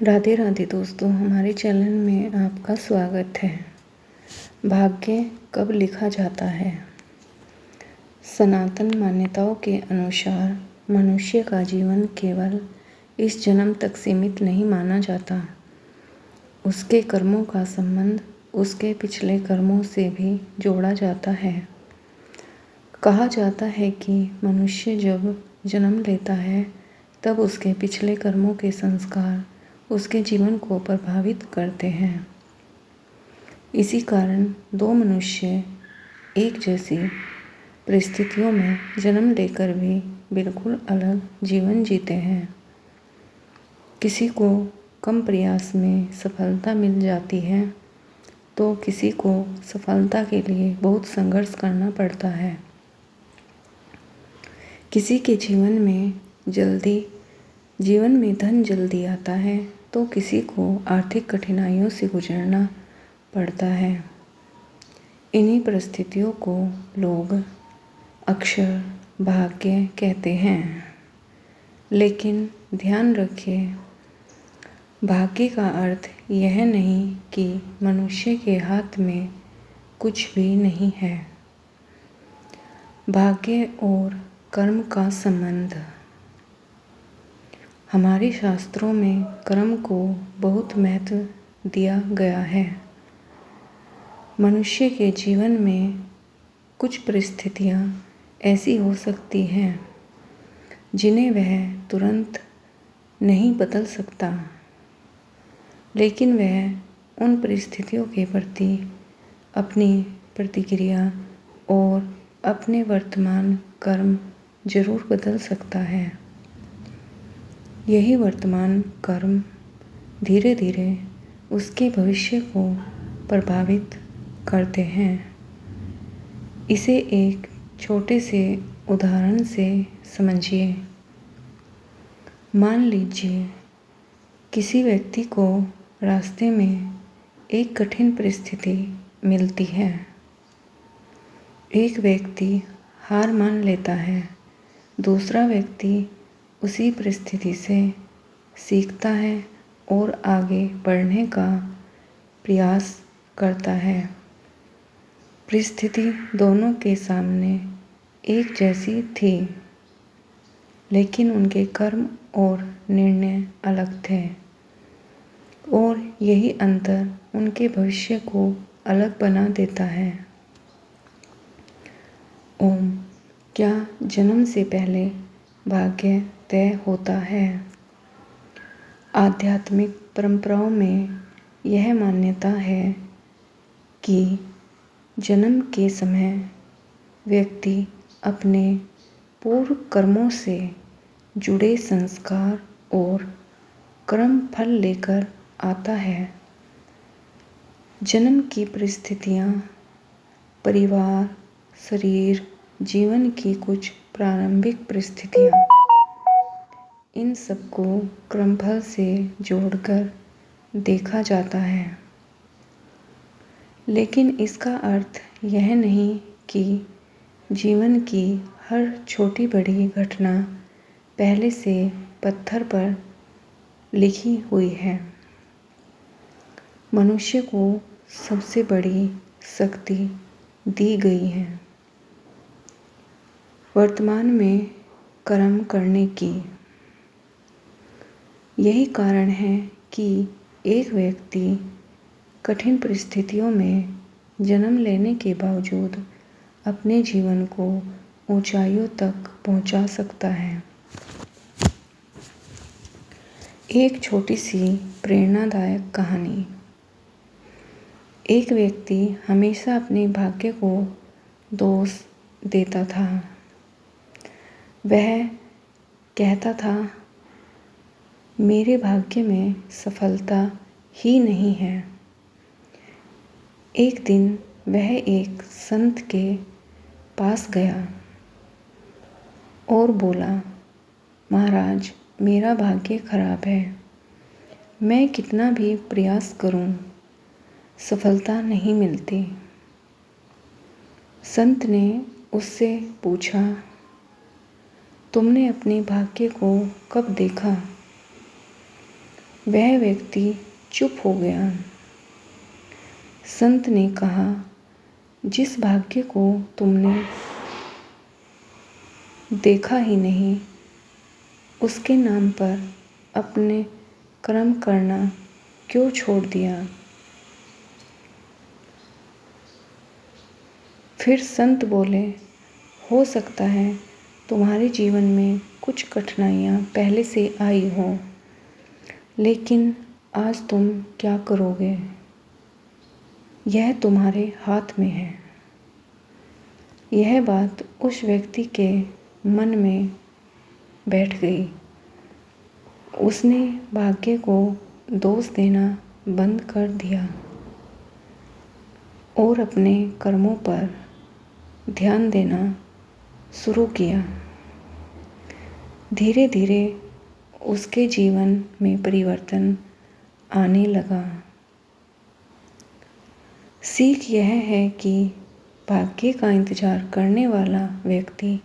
राधे राधे दोस्तों, हमारे चैनल में आपका स्वागत है। भाग्य कब लिखा जाता है? सनातन मान्यताओं के अनुसार मनुष्य का जीवन केवल इस जन्म तक सीमित नहीं माना जाता। उसके कर्मों का संबंध उसके पिछले कर्मों से भी जोड़ा जाता है। कहा जाता है कि मनुष्य जब जन्म लेता है तब उसके पिछले कर्मों के संस्कार उसके जीवन को प्रभावित करते हैं। इसी कारण दो मनुष्य एक जैसी परिस्थितियों में जन्म लेकर भी बिल्कुल अलग जीवन जीते हैं। किसी को कम प्रयास में सफलता मिल जाती है तो किसी को सफलता के लिए बहुत संघर्ष करना पड़ता है। किसी के जीवन में धन जल्दी आता है तो किसी को आर्थिक कठिनाइयों से गुजरना पड़ता है। इन्हीं परिस्थितियों को लोग अक्सर भाग्य कहते हैं। लेकिन ध्यान रखें, भाग्य का अर्थ यह नहीं कि मनुष्य के हाथ में कुछ भी नहीं है। भाग्य और कर्म का संबंध। हमारे शास्त्रों में कर्म को बहुत महत्व दिया गया है। मनुष्य के जीवन में कुछ परिस्थितियाँ ऐसी हो सकती हैं जिन्हें वह तुरंत नहीं बदल सकता, लेकिन वह उन परिस्थितियों के प्रति अपनी प्रतिक्रिया और अपने वर्तमान कर्म जरूर बदल सकता है। यही वर्तमान कर्म धीरे धीरे उसके भविष्य को प्रभावित करते हैं। इसे एक छोटे से उदाहरण से समझिए। मान लीजिए किसी व्यक्ति को रास्ते में एक कठिन परिस्थिति मिलती है। एक व्यक्ति हार मान लेता है, दूसरा व्यक्ति उसी परिस्थिति से सीखता है और आगे बढ़ने का प्रयास करता है। परिस्थिति दोनों के सामने एक जैसी थी, लेकिन उनके कर्म और निर्णय अलग थे और यही अंतर उनके भविष्य को अलग बना देता है। ओम, क्या जन्म से पहले भाग्य तय होता है? आध्यात्मिक परंपराओं में यह मान्यता है कि जन्म के समय व्यक्ति अपने पूर्व कर्मों से जुड़े संस्कार और कर्म फल लेकर आता है। जन्म की परिस्थितियाँ, परिवार, शरीर, जीवन की कुछ प्रारंभिक परिस्थितियाँ, इन सबको क्रमफल से जोड़कर देखा जाता है। लेकिन इसका अर्थ यह नहीं कि जीवन की हर छोटी बड़ी घटना पहले से पत्थर पर लिखी हुई है। मनुष्य को सबसे बड़ी शक्ति दी गई है वर्तमान में कर्म करने की। यही कारण है कि एक व्यक्ति कठिन परिस्थितियों में जन्म लेने के बावजूद अपने जीवन को ऊंचाइयों तक पहुंचा सकता है। एक छोटी सी प्रेरणादायक कहानी। एक व्यक्ति हमेशा अपने भाग्य को दोष देता था। वह कहता था, मेरे भाग्य में सफलता ही नहीं है। एक दिन वह एक संत के पास गया और बोला, महाराज, मेरा भाग्य खराब है। मैं कितना भी प्रयास करूं, सफलता नहीं मिलती। संत ने उससे पूछा, तुमने अपने भाग्य को कब देखा? वह व्यक्ति चुप हो गया। संत ने कहा, जिस भाग्य को तुमने देखा ही नहीं, उसके नाम पर अपने कर्म करना क्यों छोड़ दिया? फिर संत बोले, हो सकता है तुम्हारे जीवन में कुछ कठिनाइयाँ पहले से आई हों, लेकिन आज तुम क्या करोगे यह तुम्हारे हाथ में है। यह बात उस व्यक्ति के मन में बैठ गई। उसने भाग्य को दोष देना बंद कर दिया और अपने कर्मों पर ध्यान देना शुरू किया। धीरे धीरे उसके जीवन में परिवर्तन आने लगा। सीख यह है कि भाग्य का इंतजार करने वाला व्यक्ति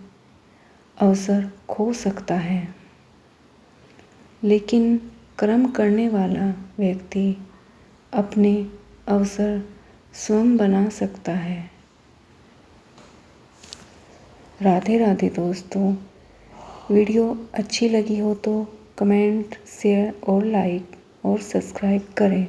अवसर खो सकता है, लेकिन कर्म करने वाला व्यक्ति अपने अवसर स्वयं बना सकता है। राधे राधे दोस्तों। वीडियो अच्छी लगी हो तो कमेंट, शेयर और लाइक और सब्सक्राइब करें।